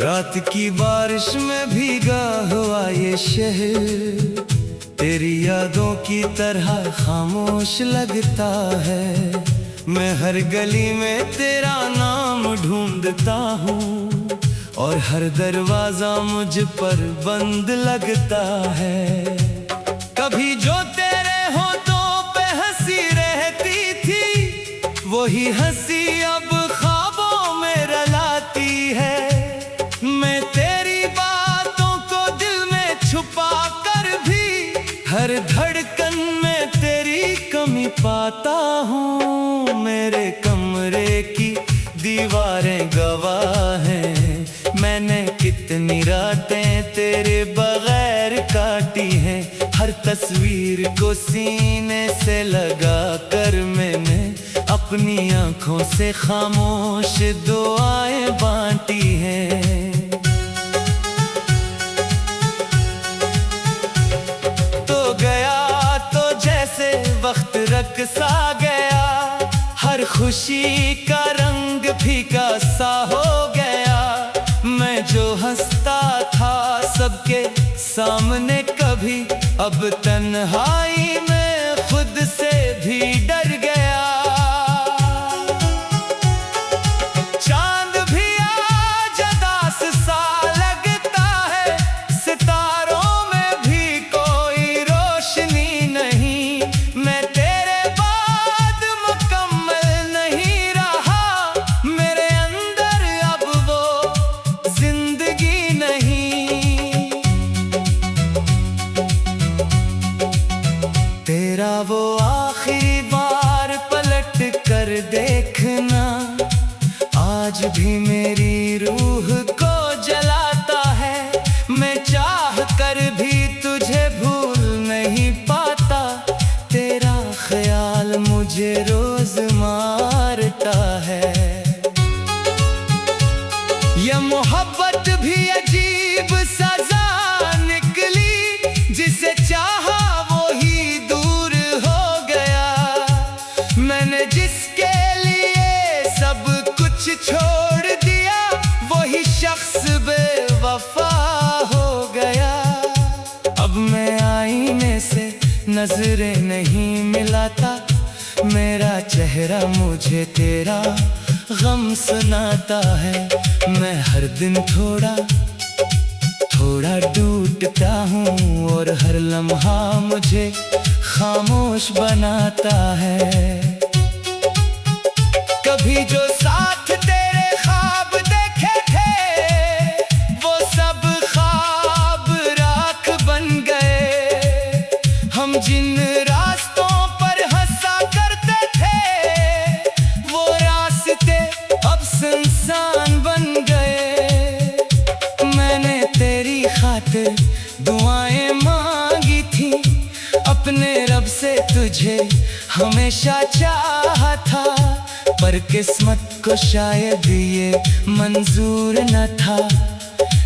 रात की बारिश में भीगा हुआ ये शहर तेरी यादों की तरह खामोश लगता है। मैं हर गली में तेरा नाम ढूंढता हूँ और हर दरवाजा मुझ पर बंद लगता है। कभी जो तेरे होठों पे हंसी रहती थी वही हंसी अब ख्वाबों में रुलाती है। मैं तेरी बातों को दिल में छुपा कर भी हर धड़कन में तेरी कमी पाता हूँ। मेरे कमरे की दीवारें गवाह हैं, मैंने कितनी रातें तेरे बगैर काटी हैं। हर तस्वीर को सीने से लगा कर मैंने अपनी आंखों से खामोश दुआएं बांटी हैं। तो गया तो जैसे वक्त रक़्सा गया, हर खुशी का रंग फीका सा हो गया। मैं जो हंसता था सबके सामने कभी, अब तन्हाई में खुद से भी डर गया। चांद भी आज उदास सा लगता है, सितारों में भी कोई रोशनी नहीं। मैं तेरे बाद मुकम्मल नहीं रहा, मेरे अंदर अब वो जिंदगी नहीं। तेरा वो आखिरी बार पलट कर देखना आज भी मेरी रूह को जलाता है। मैं चाह कर भी तुझे भूल नहीं पाता, तेरा ख्याल मुझे रोज मारता है। ये मोहब्बत भी अजीब सजा निकली, जिसे चाहा वो ही दूर हो गया। मैंने जिसके लिए सब कुछ छोड़ दिया वही शख्स बेवफा हो गया। अब मैं आईने से नजरें नहीं मिलाता, मेरा चेहरा मुझे तेरा गम सुनाता है। मैं हर दिन थोड़ा थोड़ा टूटता हूँ और हर लम्हा मुझे खामोश बनाता है। कभी जो साथ तेरे ख्वाब देखे थे वो सब ख्वाब राख बन गए। हम जिन रास्तों पर हंसा करते थे वो रास्ते अब सुनसान बन गए। मैंने तेरी खातिर दुआएं मांगी थी, अपने रब से तुझे हमेशा चाहा था, पर किस्मत को शायद ये मंजूर न था।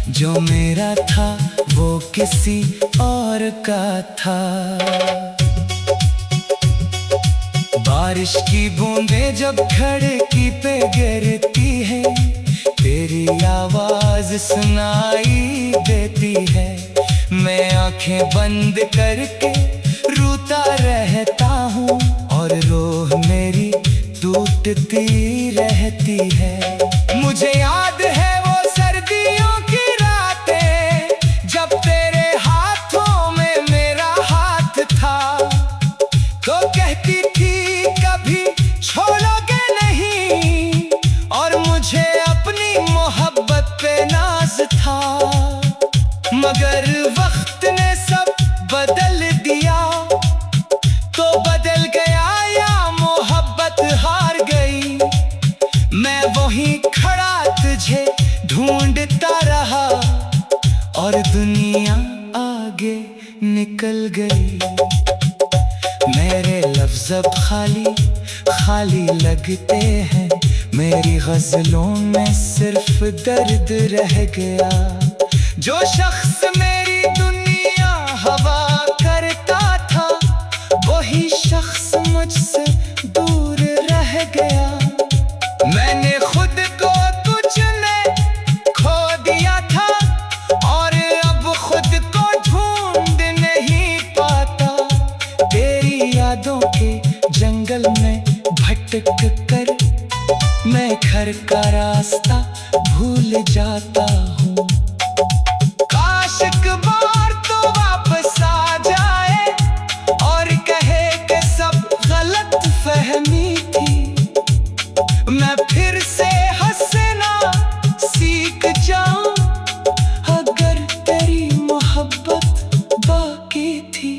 जो मेरा था वो किसी और का था। बारिश की बूंदें जब खिड़की पे गिरती है, तेरी आवाज सुनाई देती है। मैं आंखें बंद करके रोता रहता हूँ और रूह मेरी टूटती रहती है। मुझे याद है वो सर्दियों की रातें जब तेरे हाथों में मेरा हाथ था, तो कहती थी कभी छोड़ोगे नहीं, और मुझे अपनी मोहब्बत पे नाज था। मगर वक्त ने सब बदल दिया, तो बदल गया या मोहब्बत हार गई। मैं वहीं खड़ा तुझे ढूंढता रहा और दुनिया आगे निकल गई। मेरे लफ्ज़ अब खाली खाली लगते हैं, मेरी गज़लों में सिर्फ दर्द रह गया। जो शख्स मेरी दुनिया हवा करता था वही शख्स मुझसे दूर रह गया। मैंने खुद को तुझ में खो दिया रास्ता भूल जाता हूँ। काश एक बार तो वापस आ जाए और कहे कि सब गलत फहमी थी। मैं फिर से हंसना सीख जाऊं अगर तेरी मोहब्बत बाकी थी।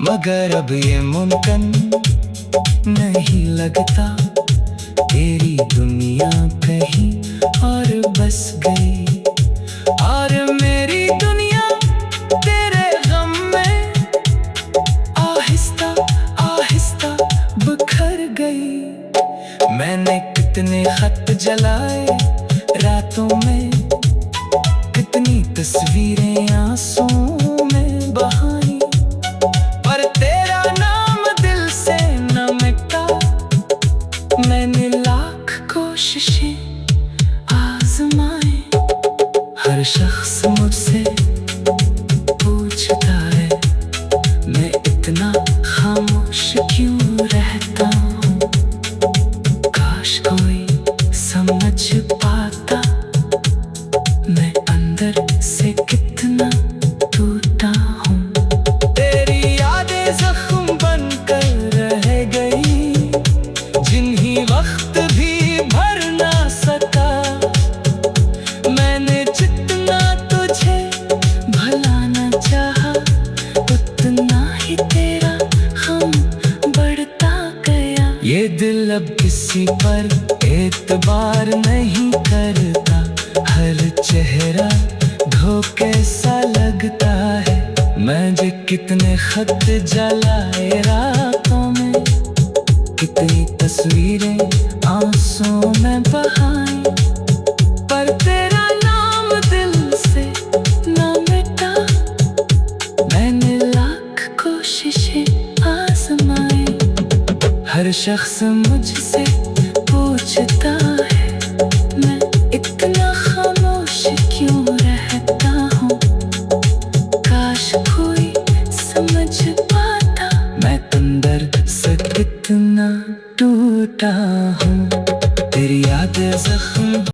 मगर अब ये मुमकिन नहीं लगता, तेरी दुनिया कहीं और बस गई और मेरी दुनिया तेरे गम में आहिस्ता आहिस्ता बिखर गई। मैंने कितने खत जलाए रातों में, कितनी तस्वीरें आंसुओं में बहाई, पर तेरा नाम दिल से न मिटा। मैंने लाख कोशिशें आजमाए, हर शख्स मुझसे पूछता है मैं इतना खामोश क्यों रहता हूँ। काश कोई समझ पाता मैं अंदर से कितना टूटा हूँ। तेरी यादें जख्म बनकर रह गई, जिन्हीं वक्त भी भर ना सका। मैंने जितना तुझे भुलाना चाहा, उतना ही तेरा गम बढ़ता गया। ये दिल अब किसी पर एतबार नहीं करता, हर चेहरा धोखे सा लगता है। मैं जो कितने खत जलाए रातों में, कितनी तस्वीरें आंसुओं में बहाई, पर तेरा नाम दिल से न मिटा। मैंने लाख कोशिशें आजमाई, हर शख्स मुझसे पूछता है मैं इतना खामोश क्यों रहता हूँ। काश कोई समझ पाता मैं अंदर से कितना टूटा हूँ। तेरी यादें जख्म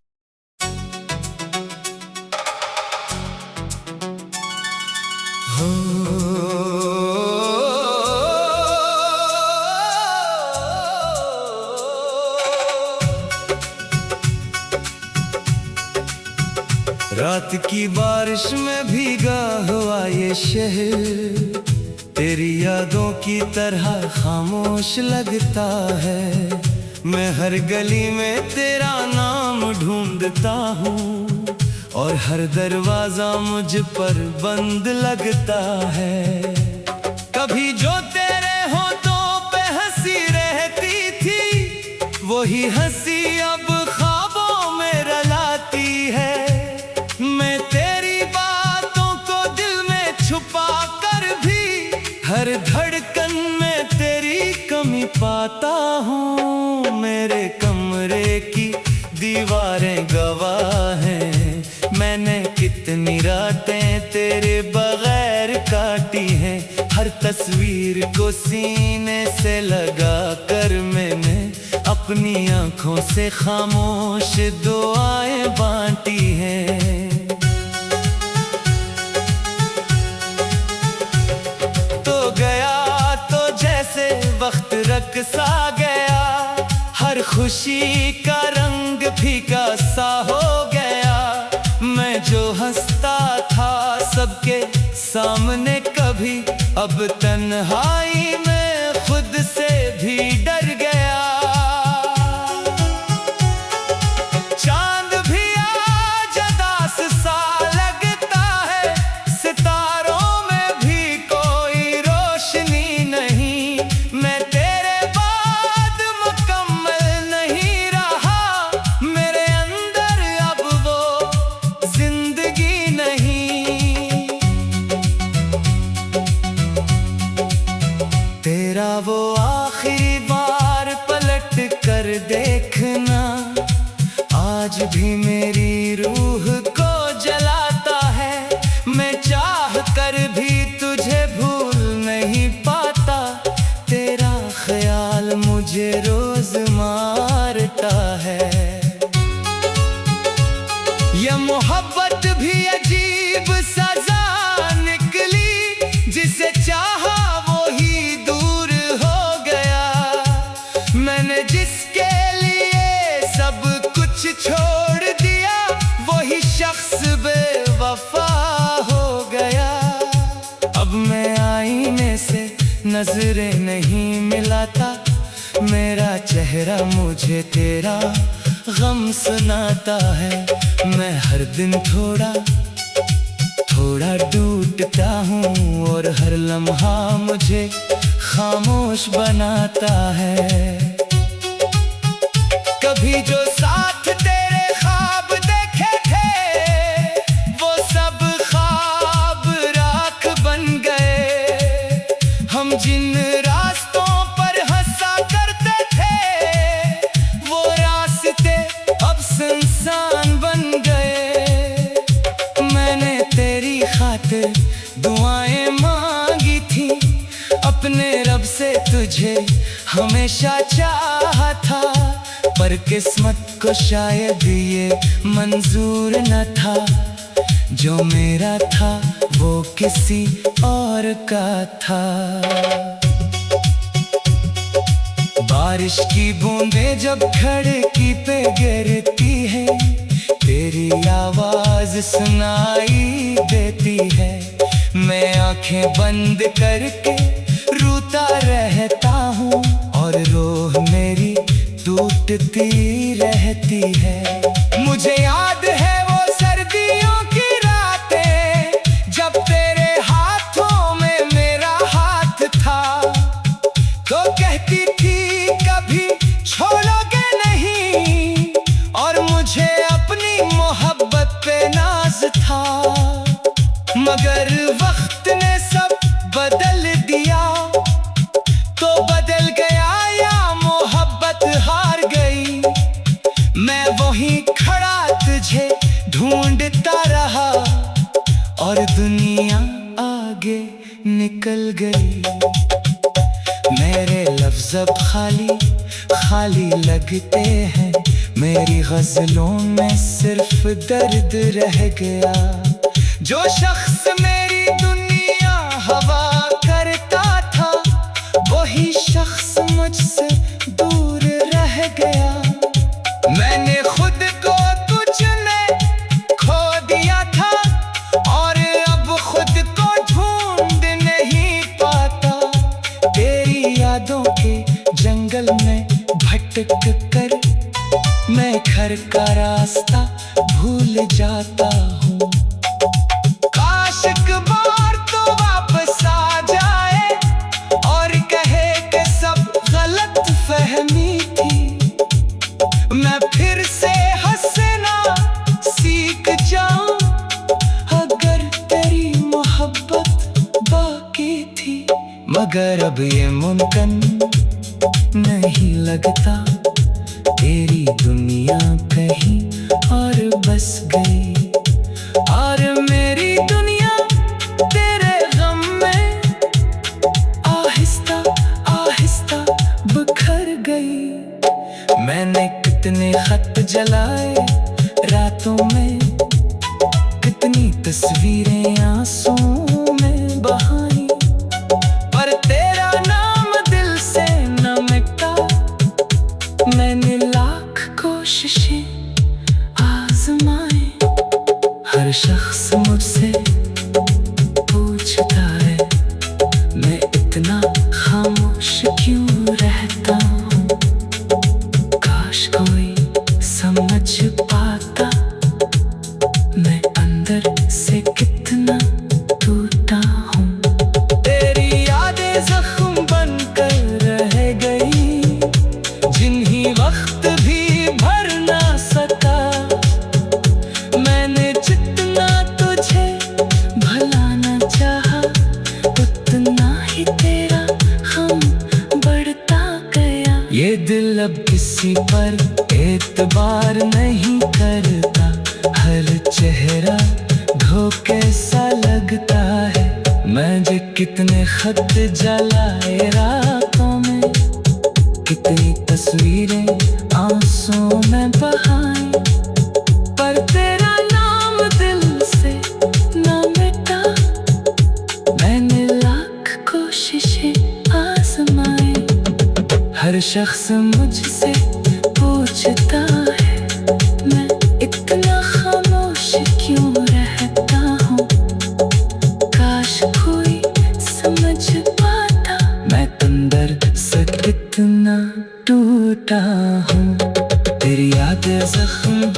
रात की बारिश में भीगा हुआ ये शहर तेरी यादों की तरह खामोश लगता है। मैं हर गली में तेरा नाम ढूंढता हूँ और हर दरवाजा मुझ पर बंद लगता है। कभी जो तेरे होठों पे हंसी रहती थी, वही हंसी अब ख्वाबों में रुलाती है। मैं तेरी बातों को दिल में छुपा कर भी हर धड़कन में तेरी कमी पाता हूँ। मेरे कमरे की दीवारें गवाह हैं, मैंने कितनी रातें तेरे बगैर काटी हैं। हर तस्वीर को सीने से लगा कर मैंने अपनी आंखों से खामोश दुआएं बांटी हैं। तो गया तो जैसे वक्त रक़्सा गया, हर खुशी का रंग फीका सा हो गया। मैं जो हंसता था सबके सामने कभी, अब तन्हाई में खुद से भी डर गया। चांद भी आज उदास सा लगता है, सितारों में भी कोई रोशनी नहीं। मैं तेरे बाद मुकम्मल नहीं रहा, मेरे अंदर अब वो जिंदगी नहीं। तेरा वो आखिरी बार पलट कर देखना आज भी मेरी रूह को जलाता है। मैं चाह कर भी तुझे भूल नहीं पाता, तेरा ख्याल मुझे रोज मारता है। ये मोहब्बत भी अजीब सजा निकली, जिसे चाहा वो ही दूर हो गया। मैंने जिसके लिए सब कुछ छोड़ दिया, वही शख्स बेवफा हो गया। अब मैं आईने से नजरें नहीं मिलाता, मेरा चेहरा मुझे तेरा गम सुनाता है। मैं हर दिन थोड़ा थोड़ा टूटता हूँ, और हर लम्हा मुझे खामोश बनाता है। कभी जो साथ तेरे ख्वाब देखे थे, वो सब ख्वाब राख बन गए। हम जिन रास्तों पर हंसा करते थे, वो रास्ते अब सुनसान बन गए। मैंने तेरी खातिर दुआएं मांगी थी, अपने रब से तुझे हमेशा चाहा था, पर किस्मत को शायद ये मंजूर न था। जो मेरा था वो किसी और का था। बारिश की बूंदें जब खिड़की पे गिरती है, तेरी आवाज सुनाई देती है। मैं आंखें बंद करके रोता रहता हूँ, और रूह मेरी टूटती रहती है। मुझे याद है वो सर्दियों की रातें, जब तेरे हाथों में मेरा हाथ था। तो कहती थी कभी छोड़ोगे नहीं, और मुझे अपनी मोहब्बत पे नाज था। मगर वक्त ने सब बदल दिया, तो बदल गया या मोहब्बत हार गई। मैं वहीं खड़ा तुझे ढूंढता रहा, और दुनिया आगे निकल गई। मेरे लफ्ज़ अब खाली खाली लगते हैं, मेरी गज़लों में सिर्फ दर्द रह गया। जो शख्स मेरी दुनिया हवा करता था, वही शख्स मुझसे दूर रह गया। मैंने खुद को तुझ में खो दिया था, और अब खुद को ढूंढ नहीं पाता। तेरी यादों के जंगल में भटक कर मैं घर का रास्ता भूल जाता हूँ। काश एक बार तो वापस आ जाए, और कहे कि सब गलत फहमी थी। मैं फिर से हंसना सीख जाऊं, अगर तेरी मोहब्बत बाकी थी। मगर अब ये मुमकिन नहीं लगता, तेरी दुनिया कहीं और बस गई, और मेरी दुनिया तेरे गम में आहिस्ता आहिस्ता बिखर गई। मैंने कितने खत जलाए रातों में, कितनी तस्वीरें आंसुओं में बहाई, पर तेरा नाम दिल से न मिटा। मैंने लाख कोशिशें आजमाए, हर शख्स मुझसे पूछता है, मैं इतना खामोश क्यों रहता हूँ। काश कोई समझ पाता, मैं अंदर से कितना टूटा हूँ। तेरी यादें जख्म बनकर रह गई, जिन्हीं वक्त भी भर ना सका। मैंने जितना तुझे भुलाना चाहा, उतना ही तेरा गम बढ़ता गया। ये दिल अब किसी पर एतबार नहीं करता, हर चेहरा धोखे सा लगता है। मैं जो कितने खत जलाए रातों में, कितनी तस्वीरें आंसुओं में बहाई, पर तेरा शख्स मुझसे पूछता है मैं इतना खामोश क्यों रहता हूँ। काश कोई समझ पाता मैं अंदर से कितना टूटा हूँ। तेरी यादें जख्म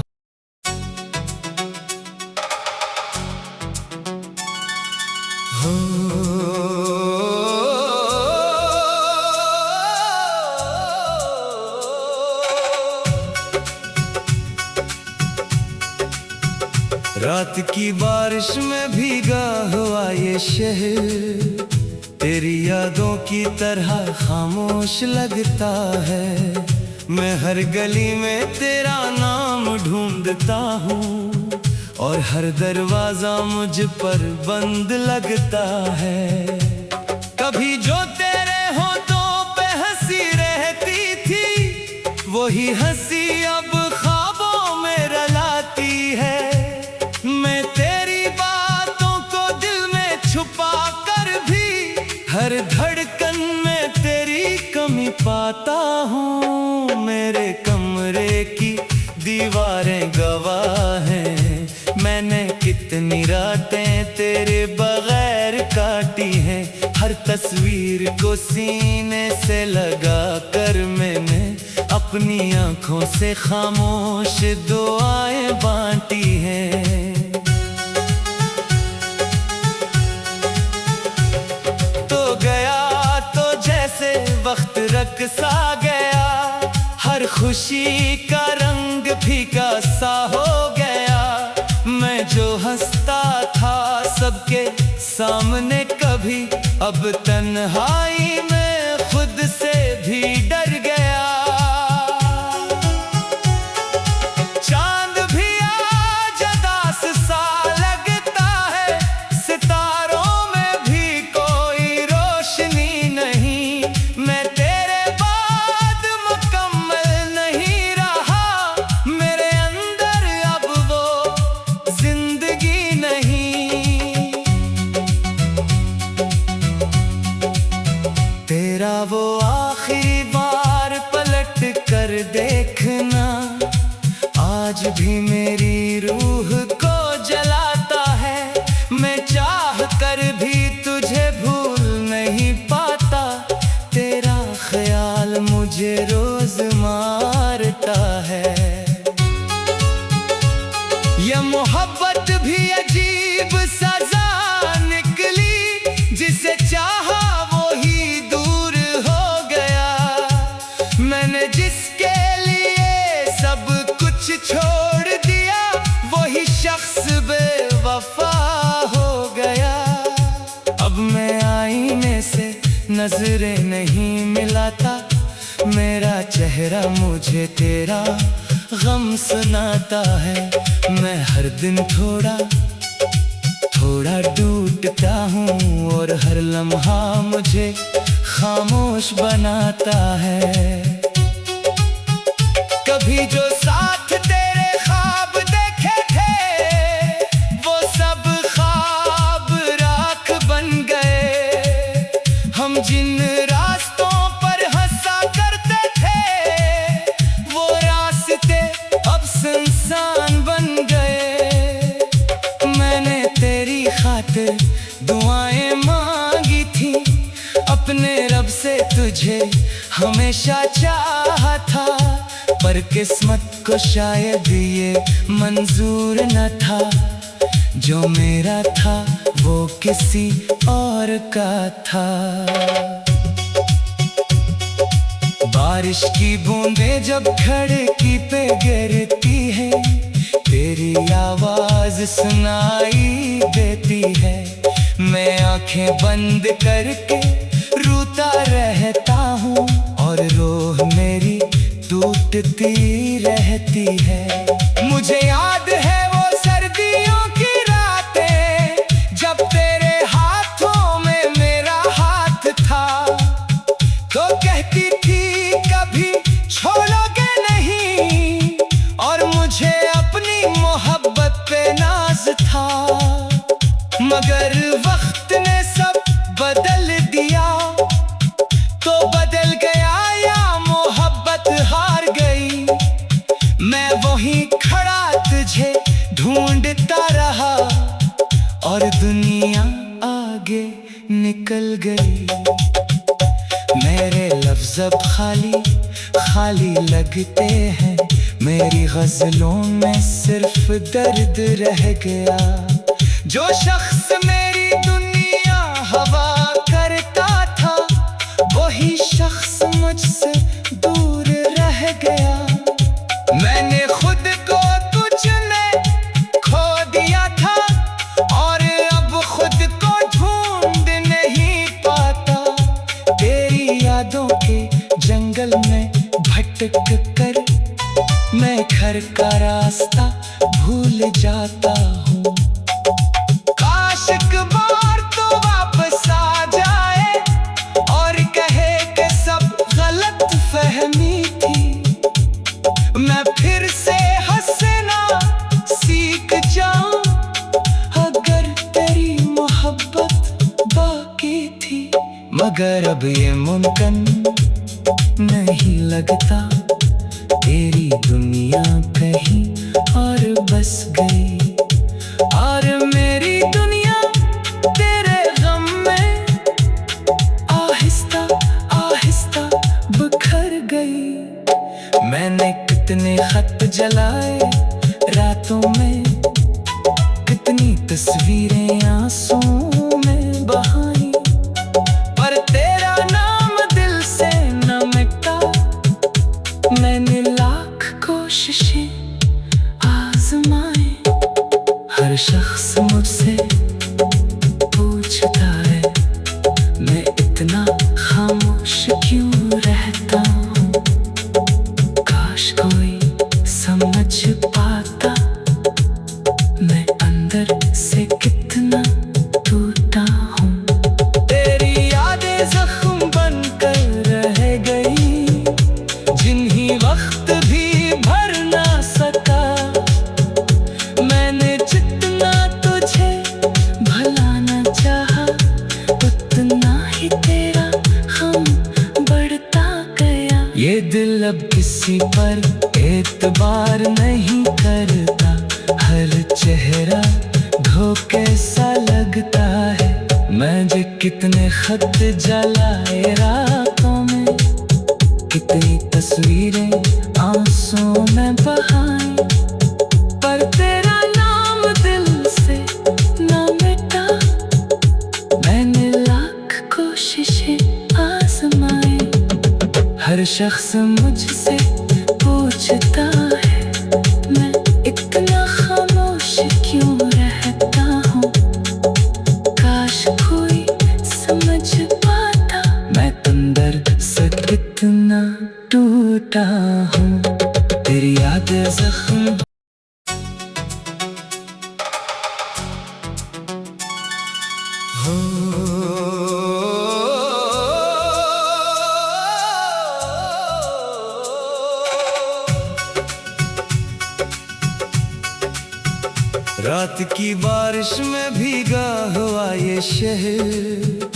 रात की बारिश में भीगा हुआ ये शहर तेरी यादों की तरह खामोश लगता है। मैं हर गली में तेरा नाम ढूंढता हूँ और हर दरवाजा मुझ पर बंद लगता है। कभी जो तेरे होठों पे हंसी रहती थी वही हंसी अब ख्वाबों में रलाती है। मैं तेरी बातों को दिल में छुपा कर भी हर धड़कन में तेरी कमी पाता हूँ। मेरे कमरे की दीवारें गवाह हैं मैंने कितनी रातें तेरे बगैर काटी हैं। हर तस्वीर को सीने से लगा कर मैंने अपनी आंखों से खामोश दुआएं बांटी हैं। तो गया तो जैसे वक्त रक़्सा गया, हर खुशी का रंग फीका सा हो गया। मैं जो हंसता था सबके सामने कभी अब तन्हाई में खुद से भी डर गया। चांद भी आज उदास सा लगता है, सितारों में भी कोई रोशनी नहीं। मैं तेरे बाद मुकम्मल नहीं रहा, मेरे अंदर अब वो जिंदगी नहीं। तेरा वो आखिरी बार पलट कर देखना आज भी मेरी रूह को जलाता है। मैं चाह कर भी तुझे भूल नहीं पाता, तेरा ख्याल मुझे रोज मारता है। ये मोहब्बत भी अजीब सजा निकली, जिसे चाहा वो ही दूर हो गया। मैंने जिसके लिए सब कुछ छोड़ दिया वही शख्स बेवफा हो गया। अब मैं आईने से नजरें नहीं मिलाता, मेरा चेहरा मुझे तेरा गम सुनाता है। मैं हर दिन थोड़ा थोड़ा टूटता हूँ और हर लम्हा मुझे खामोश बनाता है। कभी जो साथ तेरे ख्वाब देखे थे वो सब ख्वाब राख बन गए। हम जिन रास्तों पर हंसा करते थे वो रास्ते अब सुनसान बन गए। मैंने तेरी खातिर दुआएं मांगी थी, अपने रब से तुझे हमेशा चाहा था, पर किस्मत को शायद ये मंजूर न था। जो मेरा था वो किसी और का था। बारिश की बूंदें जब खिड़की पे गिरती है, तेरी आवाज सुनाई देती है। मैं आंखें बंद करके रोता रहता हूँ और रूह मेरी टूटती रहती है। मुझे याद है वो सर्दियों की रातें जब तेरे हाथों में मेरा हाथ था। तो कहती थी कभी छोड़ोगे नहीं, और मुझे अपनी मोहब्बत पे नाज था। मगर वक्त ने सब बदल दिया, तो बदल गया या ढूंढता रहा और दुनिया आगे निकल गई। मेरे लफ्ज़ अब खाली खाली लगते हैं, मेरी गज़लों में सिर्फ दर्द रह गया। जो शख्स मेरी दुनिया हवा करता था, वही शख्स मुझसे दूर रह गया। मैंने खुद को तुझ में खो दिया था और अब खुद को ढूंढ नहीं पाता। तेरी यादों के जंगल में भटक कर मैं घर का रास्ता भूल जाता हूँ। काश एक बार तो वापस आ जाए और कहे कि सब गलत फहमी थी। मैं फिर से हंसना सीख जाऊं अगर तेरी मोहब्बत बाकी थी। मगर अब ये मुमकिन नहीं लगता, तेरी दुनिया कहीं और बस गई और मेरी दुनिया तेरे गम में आहिस्ता आहिस्ता बिखर गई। मैंने कितने खत जलाए रातों में, कितनी तस्वीरें आंसुओं में बहाई, पर तेरा नाम दिल से न मिटा। मैंने लाख कोशिशें आज़माए, हर शख्स मुझसे पूछता है मैं इतना खामोश क्यों रहता हूँ। काश कोई समझ पाता मैं अंदर से कितना टूटा हूँ। तेरी यादें जख्म बनकर रह गई, जिन्हीं वक्त भी भर ना सका। मैंने जितना तुझे भुलाना चाहा, उतना ही तेरा गम बढ़ता गया। ये दिल अब किसी पर एतबार नहीं करता, हर चेहरा धोखे सा लगता है। मैं जो कितने खत जलाए रातों में, कितनी तस्वीरें आंसुओं में बहाई, पर तेरा नाम दिल से न मिटा। मैंने लाख कोशिशें आज़माए, हर शख्स मुझसे पूछता है मैं इतना खामोश क्यों रहता हूँ। काश कोई समझ पाता मैं अंदर से कितना टूटा हूँ। तेरी यादें जख्म रात की बारिश में भीगा हुआ ये शहर,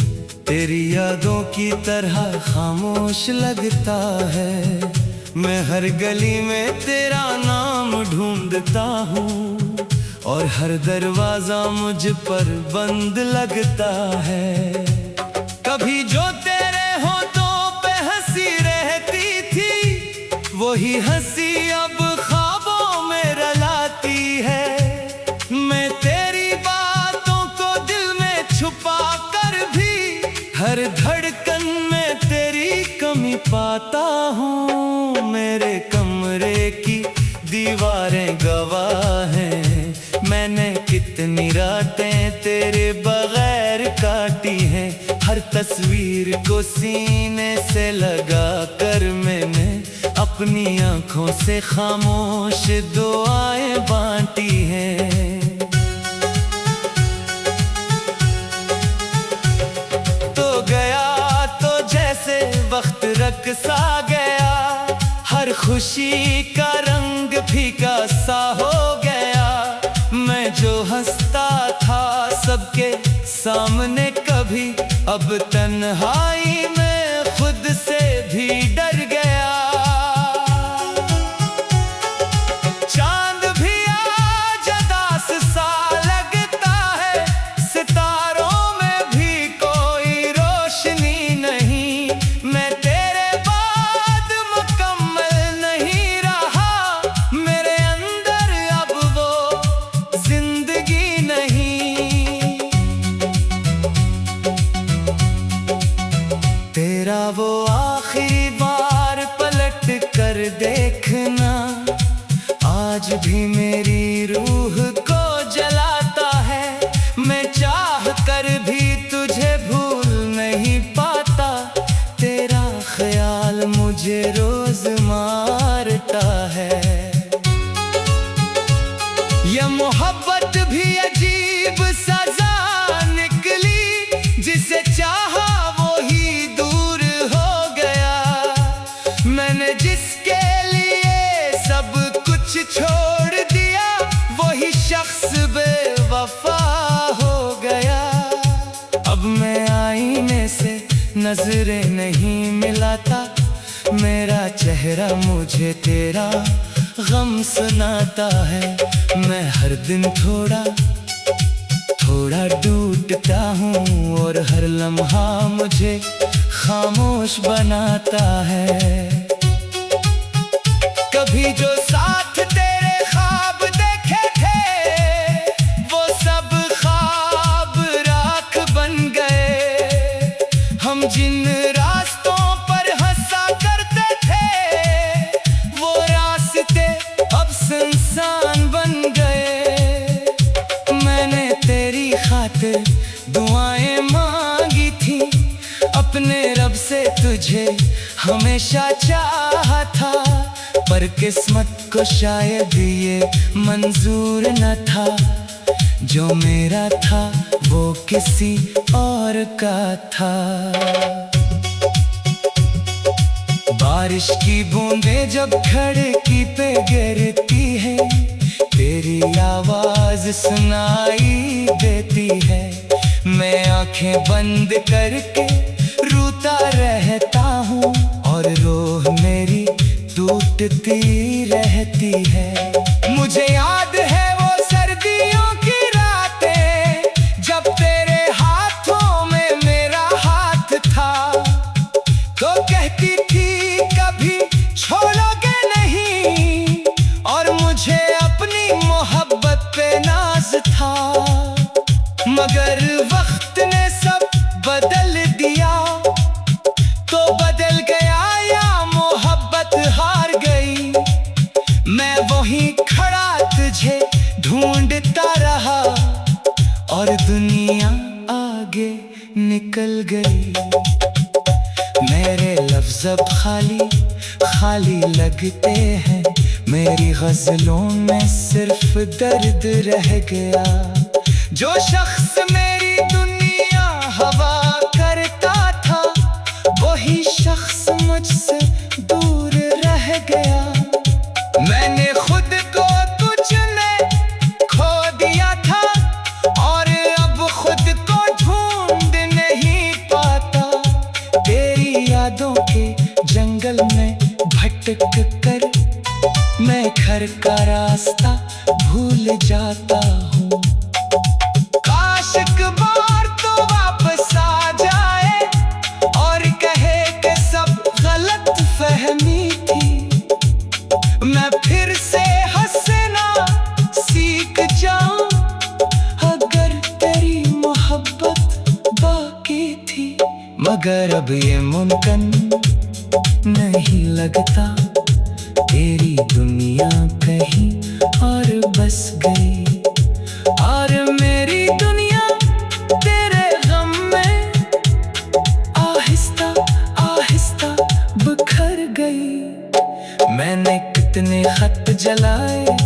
तेरी यादों की तरह खामोश लगता है। मैं हर गली में तेरा नाम ढूंढता हूँ और हर दरवाजा मुझ पर बंद लगता है। कभी जो तेरे होठों पे हंसी रहती थी, वही हंसी अब ख्वाबों में रुलाती है। मैं तेरी बातों को दिल में छुपा कर भी हर धड़कन में तेरी कमी पाता हूँ। मेरे कमरे की दीवारें गवाह हैं, मैंने कितनी रातें तेरे बगैर काटी हैं। हर तस्वीर को सीने से लगा कर मैंने अपनी आंखों से खामोश दुआएं बांटी हैं। तो गया तो जैसे वक्त रख सा गया, हर खुशी का रंग फीका सा हो गया। मैं जो हंसता था सबके सामने कभी, अब तन्हाई में खुद से भी डर गया। चांद भी आ ये मोहब्बत भी अजीब सजा निकली, जिसे चाहा वो ही दूर हो गया। मैंने जिसके लिए सब कुछ छोड़ दिया, वही शख्स बेवफा हो गया। अब मैं आईने से नजरें नहीं मिलाता, मेरा चेहरा मुझे तेरा गम सुनाता है। मैं हर दिन थोड़ा थोड़ा टूटता हूँ और हर लम्हा मुझे खामोश बनाता है। कभी जो साथ तेरे ख्वाब देखे थे, वो सब ख्वाब राख बन गए। हम जिन रास्तों पर हंसा करते थे, वो रास्ते अब सुनसान बन गए। मैंने तेरी खातिर दुआएं मांगी थी, अपने रब से तुझे हमेशा चाहा था, पर किस्मत को शायद ये मंजूर न था। जो मेरा था वो किसी और का था। बारिश की बूंदें जब खिड़की पे गिरती है, तेरी आवाज सुनाई देती है। मैं आंखें बंद करके रोता रहता हूँ और रूह मेरी टूटती रहती है। मुझे याद है वो सर्दियों की रातें, जब तेरे हाथों में मेरा हाथ था। तो कहती थी कभी छोड़ोगे नहीं, और मुझे अपनी मोहब्बत पे नाज था। मगर वक्त ने सब बदल दिया, तो बदल गया या मोहब्बत हार गई। मैं वहीं खड़ा तुझे ढूंढता रहा, और दुनिया आगे निकल गई। मेरे लफ्ज़ अब खाली खाली लगते हैं, मेरी गज़लों में सिर्फ दर्द रह गया। जो शख्स मेरी दुनिया हवा करता था, वही शख्स मुझसे दूर रह गया। मैंने खुद को तुझ में खो दिया था, और अब खुद को ढूंढ नहीं पाता। तेरी यादों के जंगल में भटक कर मैं घर का रास्ता भूल जाता हूँ। काश एक बार तो वापस आ जाए और कहे कि सब गलत फहमी थी। मैं फिर से हंसना सीख जाऊं, अगर तेरी मोहब्बत बाकी थी। मगर अब ये मुमकिन नहीं लगता, तेरी दुनिया कहीं और बस गई। और मेरी दुनिया तेरे गम में आहिस्ता आहिस्ता बिखर गई। मैंने कितने खत जलाए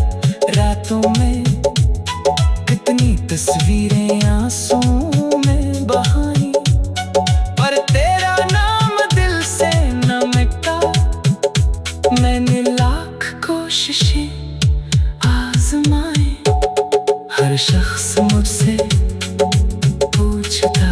रातों में, कितनी तस्वीरें आंसुओं में बहाई, पर तेरा नाम दिल से न मिटा। मैंने लाख कोशिशें आजमाए, हर शख्स मुझसे पूछता